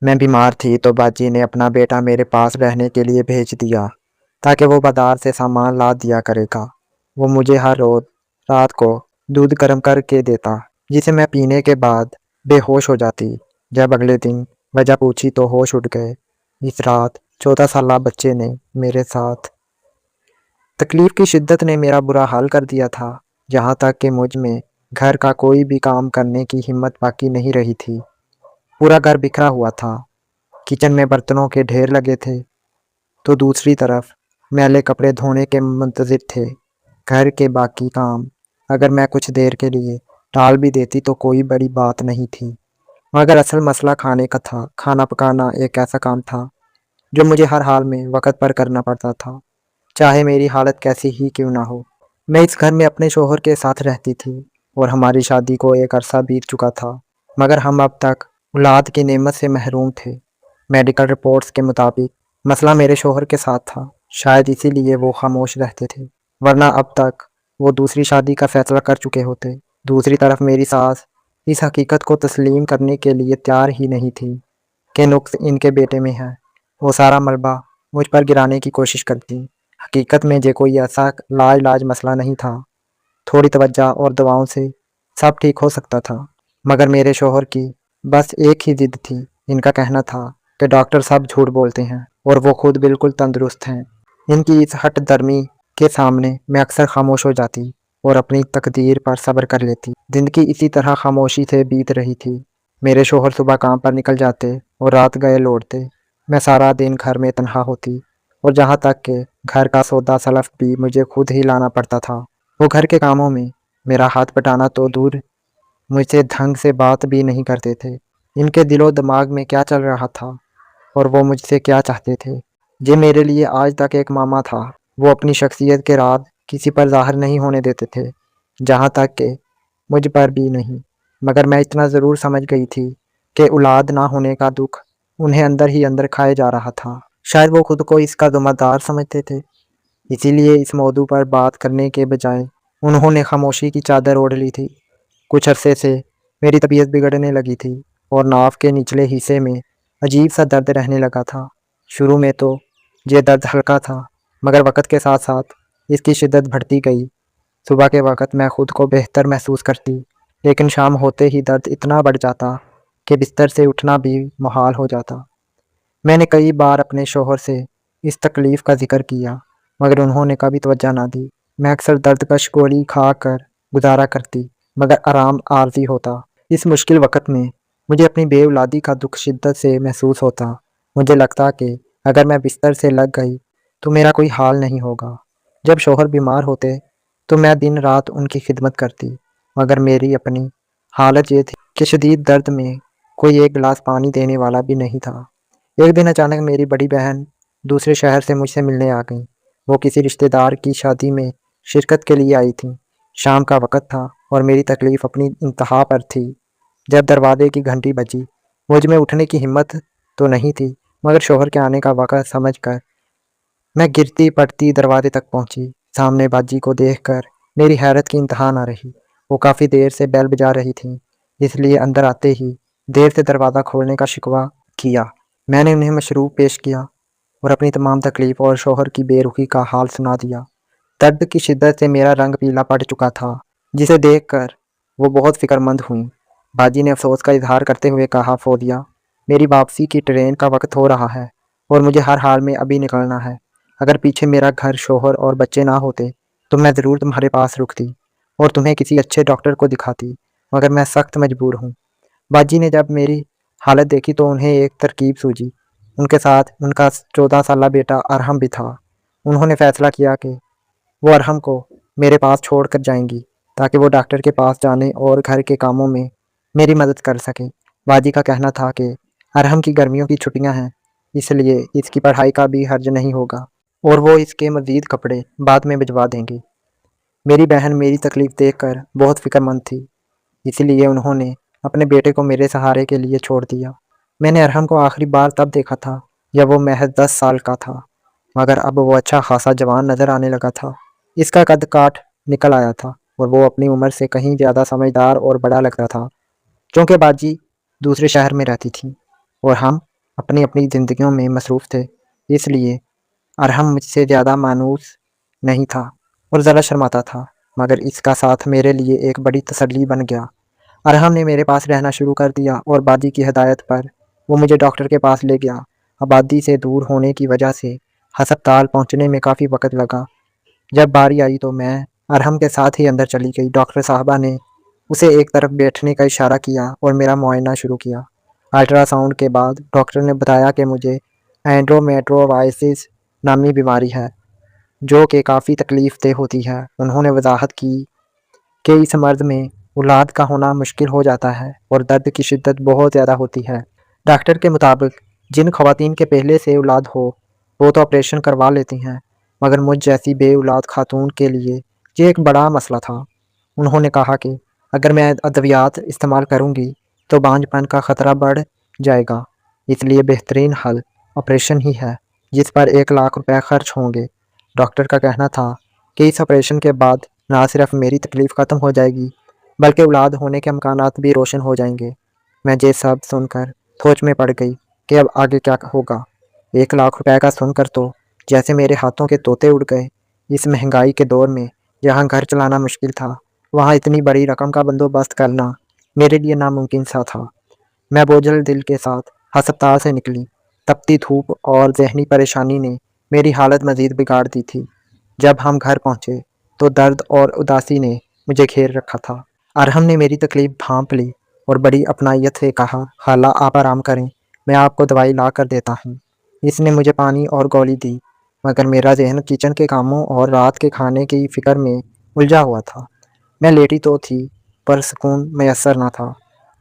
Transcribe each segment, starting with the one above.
میں بیمار تھی تو باجی نے اپنا بیٹا میرے پاس رہنے کے لیے بھیج دیا تاکہ وہ بازار سے سامان لا دیا کرے گا۔ وہ مجھے ہر روز رات کو دودھ گرم کر کے دیتا جسے میں پینے کے بعد بے ہوش ہو جاتی۔ جب اگلے دن وجہ پوچھی تو ہوش اڑ گئے۔ اس رات 14 سالہ بچے نے میرے ساتھ تکلیف کی شدت نے میرا برا حال کر دیا تھا، جہاں تک کہ مجھ میں گھر کا کوئی بھی کام کرنے کی ہمت باقی نہیں رہی تھی۔ پورا گھر بکھرا ہوا تھا، کچن میں برتنوں کے ڈھیر لگے تھے تو دوسری طرف میلے کپڑے دھونے کے منتظر تھے۔ گھر کے باقی کام اگر میں کچھ دیر کے لیے ٹال بھی دیتی تو کوئی بڑی بات نہیں تھی، مگر اصل مسئلہ کھانے کا تھا۔ کھانا پکانا ایک ایسا کام تھا جو مجھے ہر حال میں وقت پر کرنا پڑتا تھا، چاہے میری حالت کیسی ہی کیوں نہ ہو۔ میں اس گھر میں اپنے شوہر کے ساتھ رہتی تھی اور ہماری شادی کو ایک عرصہ بیت چکا تھا، مگر ہم اب تک اولاد کی نعمت سے محروم تھے۔ میڈیکل رپورٹس کے مطابق مسئلہ میرے شوہر کے ساتھ تھا، شاید اسی لیے وہ خاموش رہتے تھے، ورنہ اب تک وہ دوسری شادی کا فیصلہ کر چکے ہوتے۔ دوسری طرف میری ساس اس حقیقت کو تسلیم کرنے کے لیے تیار ہی نہیں تھی کہ نقص ان کے بیٹے میں ہے۔ وہ سارا ملبہ مجھ پر گرانے کی کوشش کرتی۔ حقیقت میں کوئی ایسا لا علاج مسئلہ نہیں تھا، تھوڑی توجہ اور دواؤں سے سب ٹھیک ہو سکتا تھا، مگر میرے شوہر کی بس ایک ہی ضد تھی۔ ان کا کہنا تھا کہ ڈاکٹر سب جھوٹ بولتے ہیں اور وہ خود بالکل تندرست ہیں۔ ان کی اس ہٹ درمی کے سامنے میں اکثر خاموش ہو جاتی اور اپنی تقدیر پر صبر کر لیتی۔ زندگی اسی طرح خاموشی سے بیت رہی تھی۔ میرے شوہر صبح کام پر نکل جاتے اور رات گئے لوٹتے۔ میں سارا دن گھر میں تنہا ہوتی اور جہاں تک کہ گھر کا سودا سلف بھی مجھے خود ہی لانا پڑتا تھا۔ وہ گھر کے کاموں میں میرا ہاتھ بٹانا تو دور، مجھ سے ڈھنگ سے بات بھی نہیں کرتے تھے۔ ان کے دل و دماغ میں کیا چل رہا تھا اور وہ مجھ سے کیا چاہتے تھے، یہ میرے لیے آج تک ایک معمہ تھا۔ وہ اپنی شخصیت کے راز کسی پر ظاہر نہیں ہونے دیتے تھے، جہاں تک کہ مجھ پر بھی نہیں، مگر میں اتنا ضرور سمجھ گئی تھی کہ اولاد نہ ہونے کا دکھ انہیں اندر ہی اندر کھائے جا رہا تھا۔ شاید وہ خود کو اس کا ذمہ دار سمجھتے تھے، اسی لیے اس موضوع پر بات کرنے کے بجائے انہوں نے خاموشی کی چادر اوڑھ لی تھی۔ کچھ عرصے سے میری طبیعت بگڑنے لگی تھی اور ناف کے نچلے حصے میں عجیب سا درد رہنے لگا تھا۔ شروع میں تو یہ درد ہلکا تھا، مگر وقت کے ساتھ ساتھ اس کی شدت بڑھتی گئی۔ صبح کے وقت میں خود کو بہتر محسوس کرتی، لیکن شام ہوتے ہی درد اتنا بڑھ جاتا کہ بستر سے اٹھنا بھی محال ہو جاتا۔ میں نے کئی بار اپنے شوہر سے اس تکلیف کا ذکر کیا، مگر انہوں نے کبھی توجہ نہ دی۔ میں اکثر درد کش گولی کھا کر گزارا کرتی، مگر آرام عارضی ہوتا۔ اس مشکل وقت میں مجھے اپنی بے اولادی کا دکھ شدت سے محسوس ہوتا۔ مجھے لگتا کہ اگر میں بستر سے لگ گئی تو میرا کوئی حال نہیں ہوگا۔ جب شوہر بیمار ہوتے تو میں دن رات ان کی خدمت کرتی، مگر میری اپنی حالت یہ تھی کہ شدید درد میں کوئی ایک گلاس پانی دینے والا بھی نہیں تھا۔ ایک دن اچانک میری بڑی بہن دوسرے شہر سے مجھ سے ملنے آ گئی۔ وہ کسی رشتہ دار کی شادی میں شرکت کے لیے آئی تھیں۔ شام کا وقت تھا اور میری تکلیف اپنی انتہا پر تھی۔ جب دروازے کی گھنٹی بجی، مجھ میں اٹھنے کی ہمت تو نہیں تھی، مگر شوہر کے آنے کا وقت سمجھ کر میں گرتی پڑتی دروازے تک پہنچی۔ سامنے باجی کو دیکھ کر میری حیرت کی انتہا نہ رہی۔ وہ کافی دیر سے بیل بجا رہی تھیں، اس لیے اندر آتے ہی دیر سے دروازہ کھولنے کا شکوہ کیا۔ میں نے انہیں مشروب پیش کیا اور اپنی تمام تکلیف اور شوہر کی بے رخی کا حال سنا دیا۔ درد کی شدت سے میرا رنگ پیلا پڑ چکا تھا، جسے دیکھ کر وہ بہت فکر مند ہوئیں۔ باجی نے افسوس کا اظہار کرتے ہوئے کہا، فوزیہ، میری واپسی کی ٹرین کا وقت ہو رہا ہے اور مجھے ہر حال میں ابھی نکلنا ہے۔ اگر پیچھے میرا گھر، شوہر اور بچے نہ ہوتے تو میں ضرور تمہارے پاس رکتی اور تمہیں کسی اچھے ڈاکٹر کو دکھاتی، مگر میں سخت مجبور ہوں۔ باجی نے جب میری حالت دیکھی تو انہیں ایک ترکیب سوجی۔ ان کے ساتھ ان کا 14 سالہ بیٹا ارحم بھی تھا۔ انہوں نے فیصلہ کیا کہ وہ ارحم کو میرے پاس چھوڑ کر جائیں گی تاکہ وہ ڈاکٹر کے پاس جانے اور گھر کے کاموں میں میری مدد کر سکیں۔ باجی کا کہنا تھا کہ ارحم کی گرمیوں کی چھٹیاں ہیں، اس لیے اس کی پڑھائی کا بھی حرج نہیں ہوگا اور وہ اس کے مزید کپڑے بعد میں بھجوا دیں گی۔ میری بہن میری تکلیف دیکھ کر بہت فکر مند تھی، اس لیے انہوں نے اپنے بیٹے کو میرے سہارے کے لیے چھوڑ دیا۔ میں نے ارحم کو آخری بار تب دیکھا تھا جب وہ محض 10 سال کا تھا، مگر اب وہ اچھا خاصا جوان نظر آنے لگا تھا۔ اس کا قد کاٹ نکل آیا تھا اور وہ اپنی عمر سے کہیں زیادہ سمجھدار اور بڑا لگتا تھا۔ چونکہ باجی دوسرے شہر میں رہتی تھی اور ہم اپنی اپنی زندگیوں میں مصروف تھے، اس لیے ارحم مجھ سے زیادہ مانوس نہیں تھا اور ذرا شرماتا تھا، مگر اس کا ساتھ میرے لیے ایک بڑی تسلی بن گیا۔ ارحم نے میرے پاس رہنا شروع کر دیا اور باجی کی ہدایت پر وہ مجھے ڈاکٹر کے پاس لے گیا۔ آبادی سے دور ہونے کی وجہ سے ہسپتال پہنچنے میں کافی وقت لگا۔ جب باری آئی تو میں ارحم کے ساتھ ہی اندر چلی گئی۔ ڈاکٹر صاحبہ نے اسے ایک طرف بیٹھنے کا اشارہ کیا اور میرا معائنہ شروع کیا۔ الٹرا ساؤنڈ کے بعد ڈاکٹر نے بتایا کہ مجھے اینڈومیٹرووائسس نامی بیماری ہے، جو کہ کافی تکلیف دہ ہوتی ہے۔ انہوں نے وضاحت کی کہ اس مرض میں اولاد کا ہونا مشکل ہو جاتا ہے اور درد کی شدت بہت زیادہ ہوتی ہے۔ ڈاکٹر کے مطابق جن خواتین کے پہلے سے اولاد ہو وہ تو آپریشن کروا لیتی ہیں، مگر مجھ جیسی بے اولاد خاتون کے لیے یہ ایک بڑا مسئلہ تھا۔ انہوں نے کہا کہ اگر میں ادویات استعمال کروں گی تو بانجھ پن کا خطرہ بڑھ جائے گا، اس لیے بہترین حل آپریشن ہی ہے، جس پر 1 لاکھ روپے خرچ ہوں گے۔ ڈاکٹر کا کہنا تھا کہ اس آپریشن کے بعد نہ صرف میری تکلیف ختم ہو جائے گی بلکہ اولاد ہونے کے امکانات بھی روشن ہو جائیں گے۔ میں یہ سب سن کر سوچ میں پڑ گئی کہ اب آگے کیا ہوگا۔ 1 لاکھ روپے کا سن کر تو جیسے میرے ہاتھوں کے طوطے اڑ گئے۔ اس مہنگائی کے دور میں جہاں گھر چلانا مشکل تھا، وہاں اتنی بڑی رقم کا بندوبست کرنا میرے لیے ناممکن سا تھا۔ میں بوجھل دل کے ساتھ ہسپتال سے نکلی۔ تپتی دھوپ اور ذہنی پریشانی نے میری حالت مزید بگاڑ دی تھی۔ جب ہم گھر پہنچے تو درد اور اداسی نے مجھے گھیر رکھا تھا۔ ارحم نے میری تکلیف بھانپ لی اور بڑی اپنائیت سے کہا، خالہ آپ آرام کریں، میں آپ کو دوائی لا کر دیتا ہوں۔ اس نے مجھے پانی اور گولی دی، مگر میرا ذہن کچن کے کاموں اور رات کے کھانے کی فکر میں الجھا ہوا تھا۔ میں لیٹی تو تھی پر سکون میسر نہ تھا۔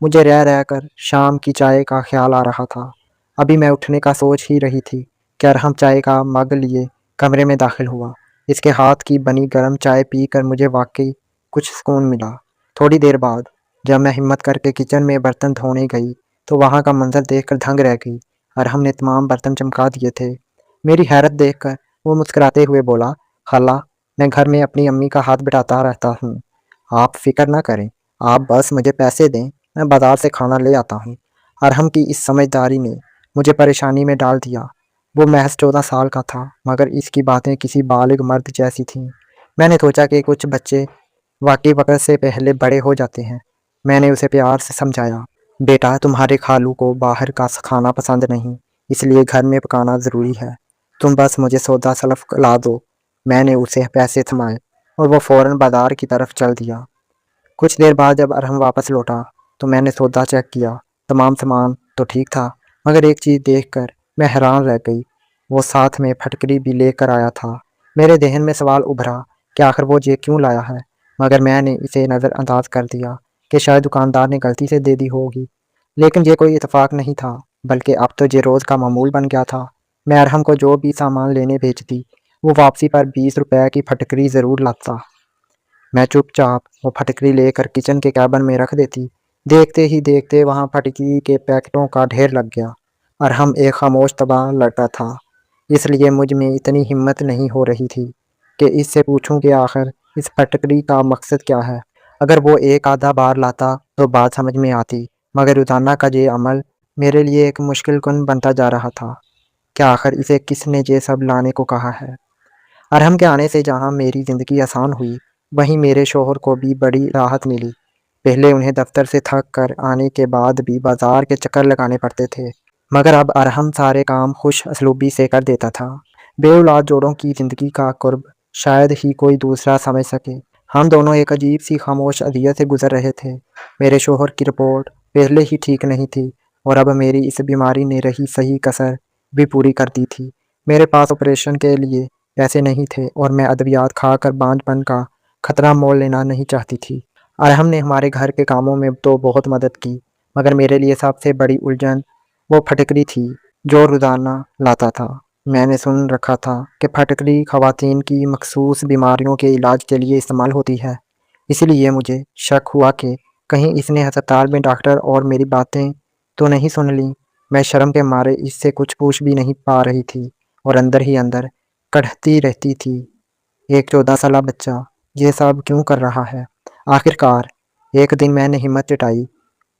مجھے رہ رہ کر شام کی چائے کا خیال آ رہا تھا۔ ابھی میں اٹھنے کا سوچ ہی رہی تھی کہ ارحم چائے کا مگ لیے کمرے میں داخل ہوا۔ اس کے ہاتھ کی بنی گرم چائے پی کر مجھے واقعی کچھ سکون ملا۔ تھوڑی دیر بعد جب میں ہمت کر کے کچن میں برتن دھونے گئی تو وہاں کا منظر دیکھ کر دھنگ رہ گئی۔ ارحم نے تمام برتن چمکا دیے تھے۔ میری حیرت دیکھ کر وہ مسکراتے ہوئے بولا، خالہ میں گھر میں اپنی امی کا ہاتھ بٹاتا رہتا ہوں، آپ فکر نہ کریں، آپ بس مجھے پیسے دیں، میں بازار سے کھانا لے آتا ہوں۔ ارحم کی اس سمجھداری نے مجھے پریشانی میں ڈال دیا۔ وہ محض 14 سال کا تھا، مگر اس کی باتیں کسی بالغ مرد جیسی تھیں۔ میں نے سوچا کہ کچھ بچے واقعی وقت سے پہلے بڑے ہو جاتے ہیں۔ میں نے اسے پیار سے سمجھایا، بیٹا تمہارے خالو کو باہر کا کھانا پسند نہیں، اس لیے گھر میں پکانا ضروری ہے، تم بس مجھے سودا سلف لا دو۔ میں نے اسے پیسے تھمائے اور وہ فوراً بازار کی طرف چل دیا۔ کچھ دیر بعد جب ارحم واپس لوٹا تو میں نے سودا چیک کیا۔ تمام سامان تو ٹھیک تھا، مگر ایک چیز دیکھ کر میں حیران رہ گئی، وہ ساتھ میں پھٹکری بھی لے کر آیا تھا۔ میرے ذہن میں سوال ابھرا کہ آخر وہ یہ کیوں لایا ہے، مگر میں نے اسے نظر انداز کر دیا کہ شاید دکاندار نے غلطی سے دے دی ہوگی۔ لیکن یہ کوئی اتفاق نہیں تھا، بلکہ اب تو یہ روز کا معمول بن گیا تھا۔ میں ارحم کو جو بھی سامان لینے بھیجتی وہ واپسی پر 20 روپے کی پھٹکری ضرور لاتا۔ میں چپ چاپ وہ پھٹکری لے کر کچن کے کیبن میں رکھ دیتی۔ دیکھتے ہی دیکھتے وہاں پھٹکری کے پیکٹوں کا ڈھیر لگ گیا۔ ارحم ایک خاموش تباہ لڑکا تھا، اس لیے مجھ میں اتنی ہمت نہیں ہو رہی تھی کہ اس سے پوچھوں کہ آخر اس پھٹکری کا مقصد کیا ہے۔ اگر وہ ایک آدھا بار لاتا تو بات سمجھ میں آتی، مگر روزانہ کا یہ عمل میرے لیے ایک مشکل کن بنتا جا رہا تھا۔ کیا آخر اسے کس نے یہ سب لانے کو کہا ہے؟ ارحم کے آنے سے جہاں میری زندگی آسان ہوئی، وہیں میرے شوہر کو بھی بڑی راحت ملی۔ پہلے انہیں دفتر سے تھک کر آنے کے بعد بھی بازار کے چکر لگانے پڑتے تھے، مگر اب ارحم سارے کام خوش اسلوبی سے کر دیتا تھا۔ بے اولاد جوڑوں کی زندگی کا قرب شاید ہی کوئی دوسرا سمجھ سکے۔ ہم دونوں ایک عجیب سی خاموش اذیت سے گزر رہے تھے۔ میرے شوہر کی رپورٹ پہلے ہی ٹھیک نہیں تھی اور اب میری اس بیماری نے رہی صحیح کسر بھی پوری کر دی تھی۔ میرے پاس آپریشن کے لیے پیسے نہیں تھے اور میں ادویات کھا کر بانجھ پن کا خطرہ مول لینا نہیں چاہتی تھی۔ ارحم نے ہمارے گھر کے کاموں میں تو بہت مدد کی، مگر میرے لیے سب سے بڑی الجھن وہ پھٹکری تھی جو روزانہ لاتا تھا۔ میں نے سن رکھا تھا کہ پھٹکری خواتین کی مخصوص بیماریوں کے علاج کے لیے استعمال ہوتی ہے، اس لیے مجھے شک ہوا کہ کہیں اس نے ہسپتال میں ڈاکٹر اور میری باتیں تو نہیں سن لیں۔ میں شرم کے مارے اس سے کچھ پوچھ بھی نہیں پا رہی تھی اور اندر ہی اندر کڑھتی رہتی تھی، ایک 14 سالہ بچہ یہ سب کیوں کر رہا ہے؟ آخر کار ایک دن میں نے ہمت جٹائی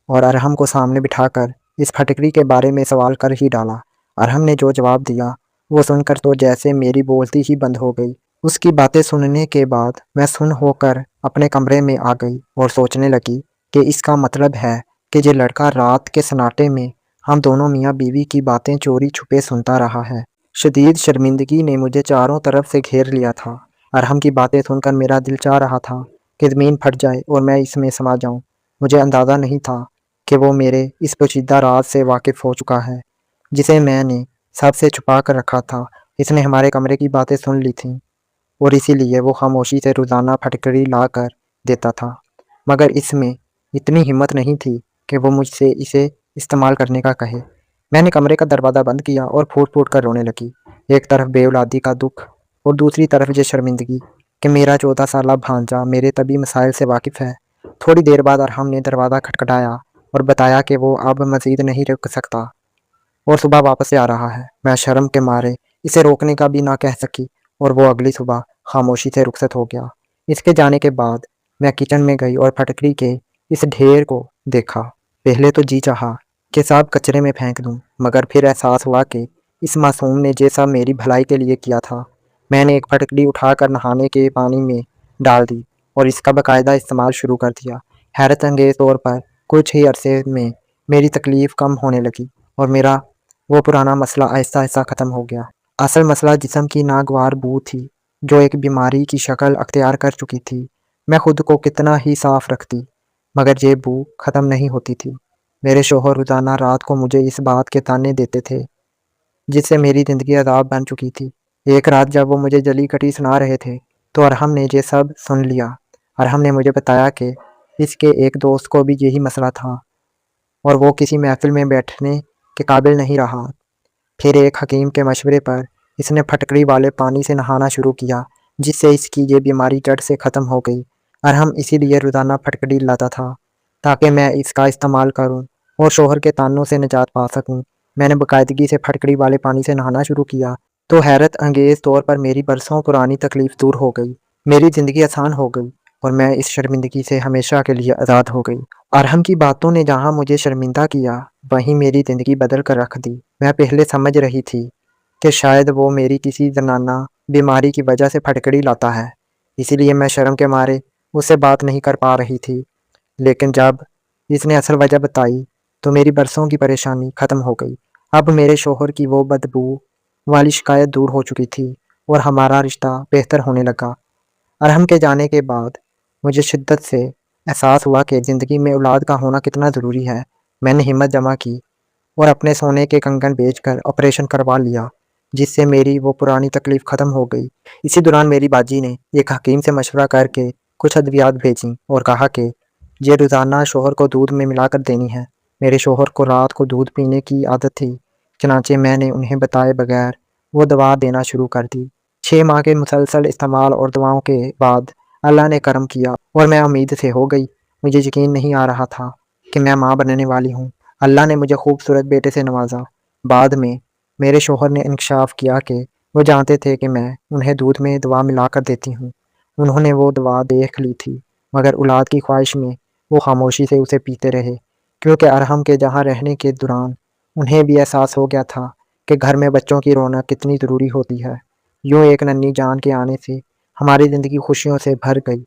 اور ارحم کو سامنے بٹھا کر اس پھٹکری کے بارے میں سوال کر ہی ڈالا۔ ارحم نے جو جواب دیا وہ سن کر تو جیسے میری بولتی ہی بند ہو گئی۔ اس کی باتیں سننے کے بعد میں سن ہو کر اپنے کمرے میں آ گئی اور سوچنے لگی کہ اس کا مطلب ہے کہ یہ لڑکا رات کے سناٹے میں ہم دونوں میاں بیوی کی باتیں چوری چھپے سنتا رہا ہے۔ شدید شرمندگی نے مجھے چاروں طرف سے گھیر لیا تھا۔ ارحم کی باتیں سن کر میرا دل چاہ رہا تھا کہ زمین پھٹ جائے اور میں اس میں سما جاؤں۔ مجھے اندازہ نہیں تھا کہ وہ میرے اس پوشیدہ راز سے واقف ہو چکا ہے جسے میں نے سب سے چھپا کر رکھا تھا۔ اس نے ہمارے کمرے کی باتیں سن لی تھیں اور اسی لیے وہ خاموشی سے روزانہ پھٹکری لا کر دیتا تھا، مگر اس میں اتنی ہمت نہیں تھی کہ وہ مجھ سے اسے استعمال کرنے کا کہے۔ میں نے کمرے کا دروازہ بند کیا اور پھوٹ پھوٹ کر رونے لگی۔ ایک طرف بے اولادی کا دکھ اور دوسری طرف یہ شرمندگی کہ میرا 14 سالہ بھانجا میرے طبی مسائل سے واقف ہے۔ تھوڑی دیر بعد ارحم نے دروازہ کھٹکھٹایا اور بتایا کہ وہ اب مزید نہیں رک سکتا اور صبح واپس آ رہا ہے۔ میں شرم کے مارے اسے روکنے کا بھی نہ کہہ سکی اور وہ اگلی صبح خاموشی سے رخصت ہو گیا۔ اس کے جانے کے بعد میں کچن میں گئی اور پھٹکری کے اس ڈھیر کو دیکھا۔ پہلے تو جی چاہا کہ سب کچرے میں پھینک دوں، مگر پھر احساس ہوا کہ اس معصوم نے یہ سب میری بھلائی کے لیے کیا تھا۔ میں نے ایک پھٹکری اٹھا کر نہانے کے پانی میں ڈال دی اور اس کا باقاعدہ استعمال شروع کر دیا۔ حیرت انگیز طور پر کچھ ہی عرصے میں میری تکلیف کم ہونے لگی اور میرا وہ پرانا مسئلہ آہستہ آہستہ ختم ہو گیا۔ اصل مسئلہ جسم کی ناگوار بو تھی جو ایک بیماری کی شکل اختیار کر چکی تھی۔ میں خود کو کتنا ہی صاف رکھتی مگر یہ بو ختم نہیں ہوتی تھی۔ میرے شوہر روزانہ رات کو مجھے اس بات کے تانے دیتے تھے جس سے میری زندگی عذاب بن چکی تھی۔ ایک رات جب وہ مجھے جلی کٹی سنا رہے تھے تو ارحم نے یہ سب سن لیا۔ ارحم نے مجھے بتایا کہ اس کے ایک دوست کو بھی یہی مسئلہ تھا اور وہ کسی محفل میں بیٹھنے کے قابل نہیں رہا۔ پھر ایک حکیم کے مشورے پر اس نے پھٹکری والے پانی سے نہانا شروع کیا جس سے اس کی یہ بیماری جڑ سے ختم ہو گئی۔ ارحم اسی لیے روزانہ پھٹکری لاتا تھا تاکہ میں اس کا استعمال کروں اور شوہر کے تانوں سے نجات پا سکوں۔ میں نے باقاعدگی سے پھٹکری والے پانی سے نہانا شروع کیا تو حیرت انگیز طور پر میری برسوں پرانی تکلیف دور ہو گئی، میری زندگی آسان ہو گئی اور میں اس شرمندگی سے ہمیشہ کے لیے آزاد ہو گئی۔ ارحم کی باتوں نے جہاں مجھے شرمندہ کیا وہیں میری زندگی بدل کر رکھ دی۔ میں پہلے سمجھ رہی تھی کہ شاید وہ میری کسی زنانہ بیماری کی وجہ سے پھٹکری لاتا ہے، اسی لیے میں شرم کے مارے اس سے بات نہیں کر پا رہی تھی، لیکن جب اس نے اصل وجہ بتائی تو میری برسوں کی پریشانی ختم ہو گئی۔ اب میرے شوہر کی وہ بدبو والی شکایت دور ہو چکی تھی اور ہمارا رشتہ بہتر ہونے لگا۔ ارحم کے جانے کے بعد مجھے شدت سے احساس ہوا کہ زندگی میں اولاد کا ہونا کتنا ضروری ہے۔ میں نے ہمت جمع کی اور اپنے سونے کے کنگن بیچ کر آپریشن کروا لیا جس سے میری وہ پرانی تکلیف ختم ہو گئی۔ اسی دوران میری باجی نے ایک حکیم سے مشورہ کر کے کچھ ادویات بھیجیں اور کہا کہ یہ روزانہ شوہر کو دودھ میں ملا کر دینی ہے۔ میرے شوہر کو رات کو دودھ پینے کی عادت تھی، چنانچہ میں نے انہیں بتائے بغیر وہ دوا دینا شروع کر دی۔ 6 ماہ کے مسلسل استعمال اور دواؤں کے بعد اللہ نے کرم کیا اور میں امید سے ہو گئی۔ مجھے یقین نہیں آ رہا تھا کہ میں ماں بننے والی ہوں۔ اللہ نے مجھے خوبصورت بیٹے سے نوازا۔ بعد میں میرے شوہر نے انکشاف کیا کہ وہ جانتے تھے کہ میں انہیں دودھ میں دوا ملا کر دیتی ہوں۔ انہوں نے وہ دوا دیکھ لی تھی مگر اولاد کی خواہش میں وہ خاموشی سے اسے پیتے رہے، کیونکہ ارحم کے جہاں رہنے کے دوران انہیں بھی احساس ہو گیا تھا کہ گھر میں بچوں کی رونق کتنی ضروری ہوتی ہے۔ یوں ایک ننھی جان کے آنے سے ہماری زندگی خوشیوں سے بھر گئی۔